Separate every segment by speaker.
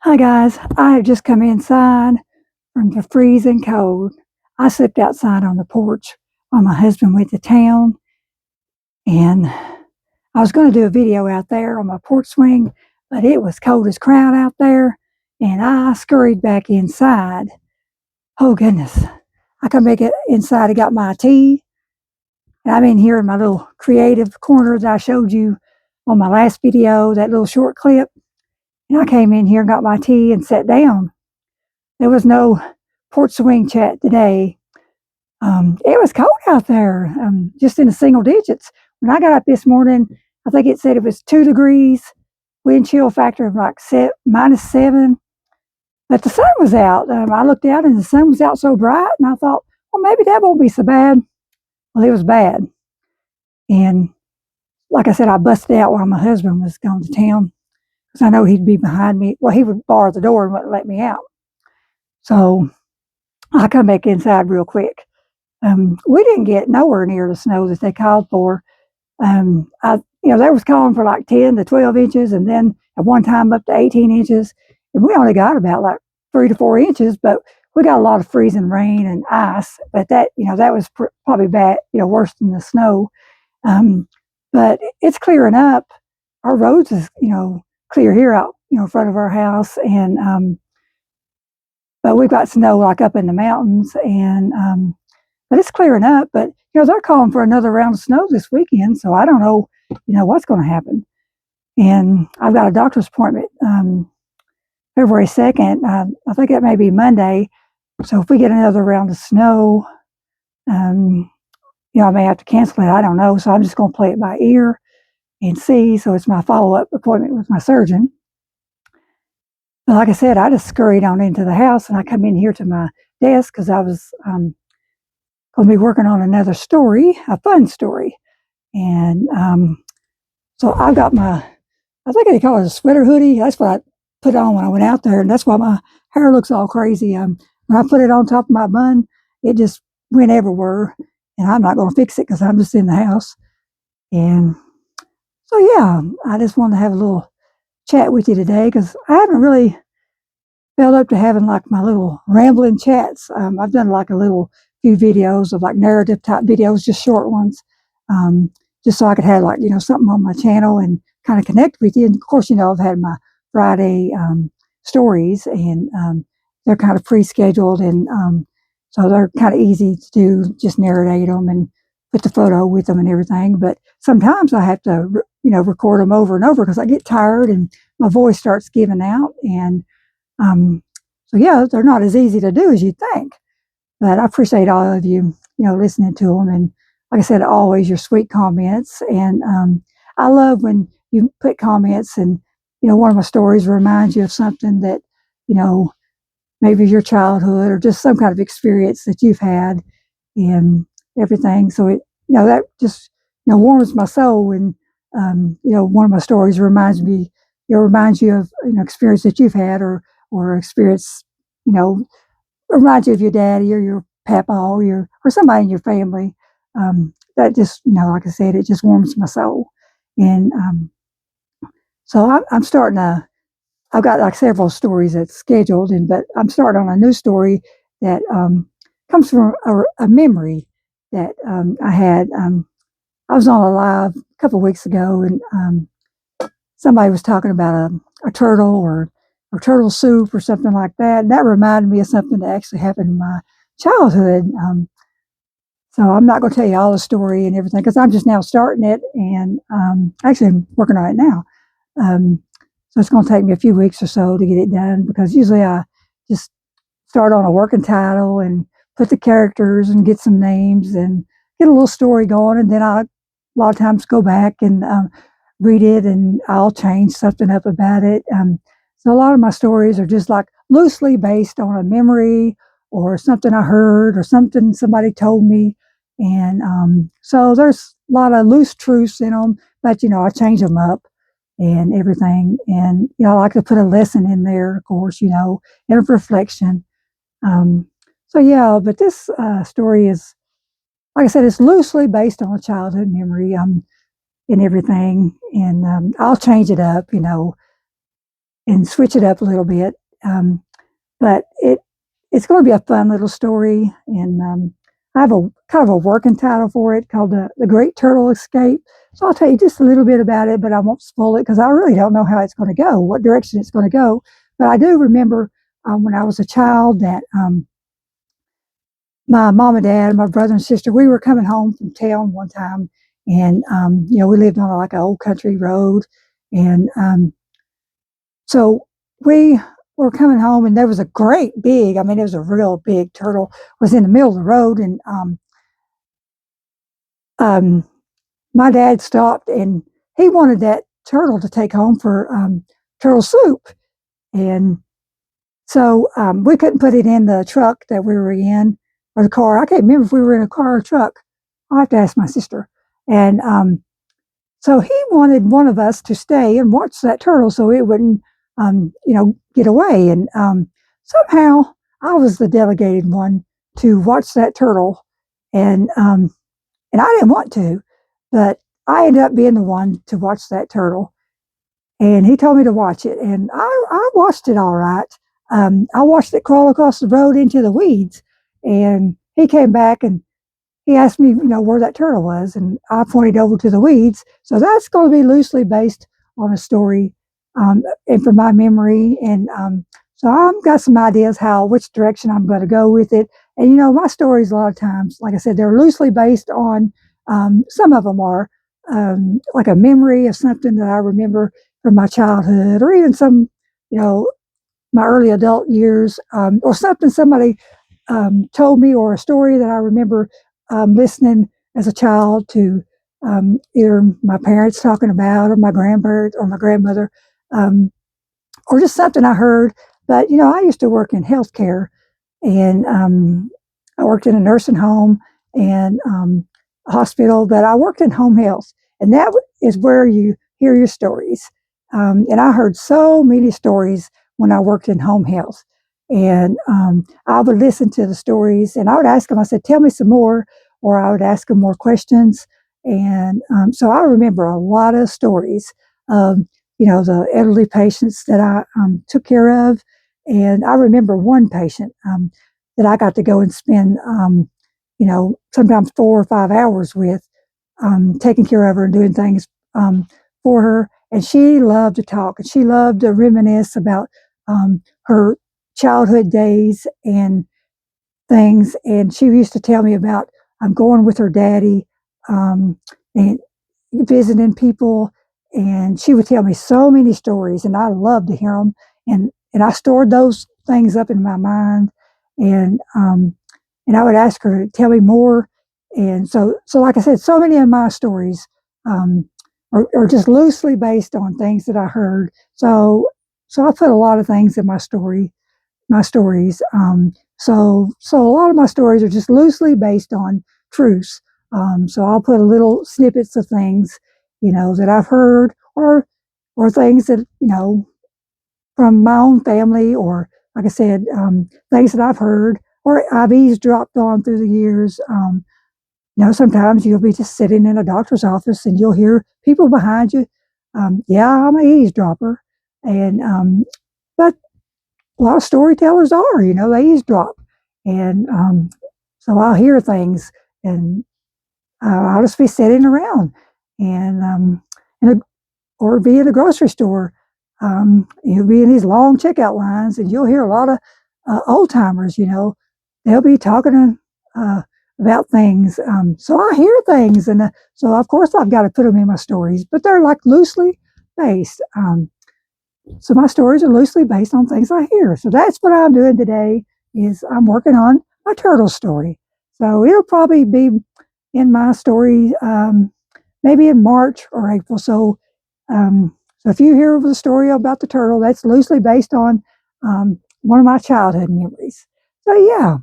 Speaker 1: Hi guys, I have just come inside from the freezing cold. I slept outside on the porch while my husband went to town, and I was going to do a video out there on my porch swing, but it was cold as crowd out there, and I scurried back inside. Oh goodness. I come back inside and got my tea, and I'm in here in my little creative corner that I showed you on my last video, that little short clip. And I came in here and got my tea and sat down. There was no porch swing chat today. It was cold out there, just in the single digits. When I got up this morning, I think it said it was 2 degrees, wind chill factor of like -7. But the sun was out. I looked out and the sun was out so bright, and I thought, well, maybe that won't be so bad. Well, it was bad. And like I said, I busted out while my husband was going to town because I know he'd be behind me. Well, he would bar the door and wouldn't let me out. So I come back inside real quick. We didn't get nowhere near the snow that they called for. They was calling for like 10 to 12 inches, and then at one time up to 18 inches, and we only got about like 3 to 4 inches, but we got a lot of freezing rain and ice. But that was probably bad, worse than the snow. But it's clearing up. Our roads is clear here out in front of our house, and but we've got snow like up in the mountains, and but it's clearing up. But they're calling for another round of snow this weekend, so I don't know, what's going to happen. And I've got a doctor's appointment February 2nd. I think that may be Monday. So if we get another round of snow, I may have to cancel it. I don't know. So I'm just going to play it by ear and see. So it's my follow-up appointment with my surgeon. But like I said, I just scurried on into the house, and I come in here to my desk because I was going to be working on another story, a fun story. And so I've got I think they call it a sweater hoodie. That's what I put on when I went out there, and that's why my hair looks all crazy. When I put it on top of my bun, it just went everywhere, and I'm not going to fix it because I'm just in the house. And so, yeah, I just wanted to have a little chat with you today because I haven't really felt up to having like my little rambling chats. I've done like a little few videos of like narrative type videos, just short ones, just so I could have like, something on my channel and kind of connect with you. And of course, I've had my Friday stories, and they're kind of pre-scheduled, and so they're kind of easy to do, just narrate them and put the photo with them and everything. But sometimes I have to, record them over and over because I get tired and my voice starts giving out. And so yeah, they're not as easy to do as you think. But I appreciate all of you, listening to them. And like I said, always your sweet comments. And I love when you put comments, and one of my stories reminds you of something that you know maybe your childhood or just some kind of experience that you've had and everything. So that just warms my soul. And one of my stories reminds you of experience that you've had, or experience, you know reminds you of your daddy or your papa or somebody in your family. That just, like I said, it just warms my soul. And so I'm starting I've got like several stories that's scheduled, but I'm starting on a new story that comes from a memory that I had. I was on a live a couple of weeks ago, and somebody was talking about a turtle or turtle soup or something like that. And that reminded me of something that actually happened in my childhood. So I'm not going to tell you all the story and everything because I'm just now starting it, and actually I'm working on it now. So it's going to take me a few weeks or so to get it done because usually I just start on a working title and put the characters and get some names and get a little story going, and then I a lot of times go back and read it, and I'll change something up about it. So a lot of my stories are just like loosely based on a memory or something I heard or something somebody told me. And so there's a lot of loose truths in them, but I change them up and everything. And I like to put a lesson in there, of course, and a reflection. Um, so yeah, but this story is, like I said, it's loosely based on a childhood memory and everything. And I'll change it up, and switch it up a little bit. But it's going to be a fun little story, and I have a kind of a working title for it called the Great Turtle Escape. So I'll tell you just a little bit about it, but I won't spoil it because I really don't know how it's going to go, what direction it's going to go. But I do remember when I was a child that my mom and dad, and my brother and sister, we were coming home from town one time, and we lived on like an old country road, and so we were coming home, and there was a great big, I mean, it was a real big turtle was in the middle of the road, and um, my dad stopped, and he wanted that turtle to take home for turtle soup, and so we couldn't put it in the truck that we were in or the car. I can't remember if we were in a car or truck. I'll have to ask my sister. And so he wanted one of us to stay and watch that turtle so it wouldn't, get away. And somehow I was the delegated one to watch that turtle, and I didn't want to, but I ended up being the one to watch that turtle. And he told me to watch it, and I watched it all right. I watched it crawl across the road into the weeds, and he came back and he asked me, where that turtle was, and I pointed over to the weeds. So that's going to be loosely based on a story, and from my memory, and so I've got some ideas which direction I'm going to go with it. And my stories a lot of times, like I said, they're loosely based on. Some of them are like a memory of something that I remember from my childhood, or even some, you know, my early adult years, or something somebody told me, or a story that I remember listening as a child to either my parents talking about, or my grandparents, or my grandmother, um, or just something I heard. But I used to work in healthcare, and I worked in a nursing home and a hospital, but I worked in home health, and that is where you hear your stories. And I heard so many stories when I worked in home health, and I would listen to the stories, and I would ask them. I said, "Tell me some more," or I would ask them more questions, and so I remember a lot of stories of the elderly patients that I took care of, and I remember one patient that I got to go and spend, sometimes 4 or 5 hours with, taking care of her and doing things for her. And she loved to talk, and she loved to reminisce about her childhood days and things. And she used to tell me about going with her daddy and visiting people, and she would tell me so many stories, and I loved to hear them. And I stored those things up in my mind, and I would ask her to tell me more. And so like I said, so many of my stories are just loosely based on things that I heard. So I put a lot of things in my stories. So a lot of my stories are just loosely based on truths. So I'll put a little snippets of things, that I've heard, or things that from my own family, or like I said, things that I've heard or I've eavesdropped on through the years. Sometimes you'll be just sitting in a doctor's office and you'll hear people behind you. Yeah, I'm an eavesdropper, and but a lot of storytellers are, they eavesdrop, and so I'll hear things, and I'll just be sitting around, and or be in the grocery store. You'll be in these long checkout lines, and you'll hear a lot of old timers. They'll be talking about things. So I hear things, and so of course I've got to put them in my stories, but they're like loosely based. So my stories are loosely based on things I hear. So that's what I'm doing today. Is I'm working on my turtle story. So it'll probably be in my story maybe in March or April. So if you hear of a story about the turtle, that's loosely based on one of my childhood memories. So yeah,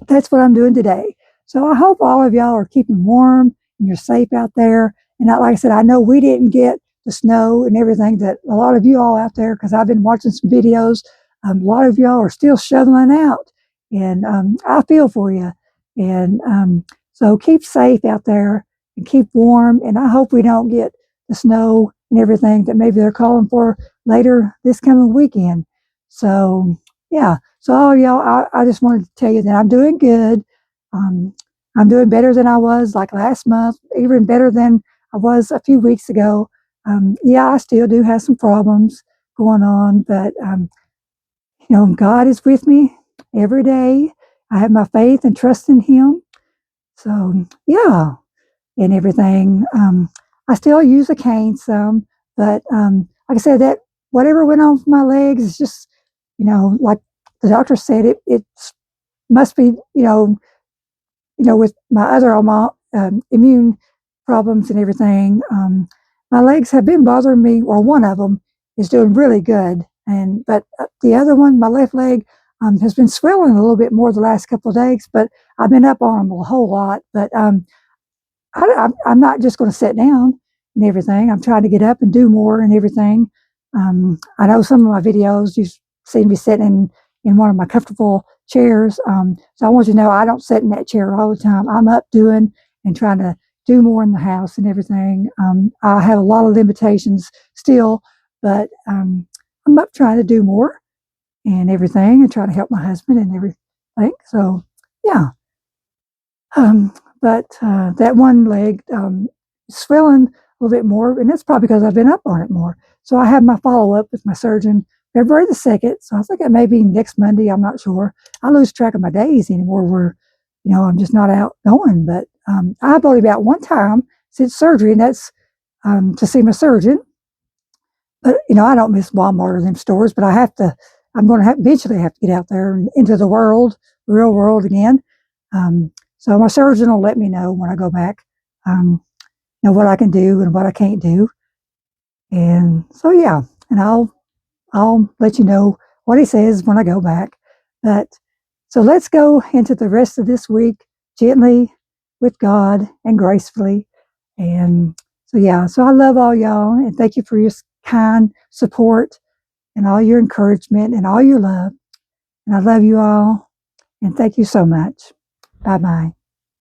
Speaker 1: that's what I'm doing today. So I hope all of y'all are keeping warm and you're safe out there. And like I said, I know we didn't get the snow and everything that a lot of you all out there, because I've been watching some videos. A lot of y'all are still shoveling out, and I feel for you. And so keep safe out there and keep warm. And I hope we don't get the snow and everything that maybe they're calling for later this coming weekend. So, yeah. So, all y'all, I just wanted to tell you that I'm doing good. Um, I'm doing better than I was like last month, even better than I was a few weeks ago. Yeah, I still do have some problems going on, but God is with me every day. I have my faith and trust in Him. So, yeah, and everything. I still use a cane some, but like I said, that whatever went on with my legs is just, like the doctor said, it must be, with my other immune problems and everything. My legs have been bothering me, or one of them is doing really good, but the other one, my left leg, has been swelling a little bit more the last couple of days. But I've been up on them a whole lot. But I'm not just going to sit down and everything. I'm trying to get up and do more and everything. I know some of my videos you've seen me sitting in one of my comfortable chairs. So I want you to know I don't sit in that chair all the time. I'm up doing and trying to do more in the house and everything. I have a lot of limitations still, but I'm up trying to do more and everything and trying to help my husband and everything. So, yeah. Um, but that one leg is swelling a little bit more, and that's probably because I've been up on it more. So I have my follow up with my surgeon February the 2nd. So I think it may be next Monday. I'm not sure. I lose track of my days anymore where, I'm just not out going. But I've only about one time since surgery, and that's to see my surgeon. But, I don't miss Walmart or them stores, but I'm going to eventually have to get out there and into the world, the real world again. So my surgeon will let me know when I go back, what I can do and what I can't do. And so, yeah, and I'll let you know what he says when I go back. But so let's go into the rest of this week gently with God and gracefully. And so, yeah, so I love all y'all and thank you for your kind support and all your encouragement and all your love. And I love you all and thank you so much. Bye bye.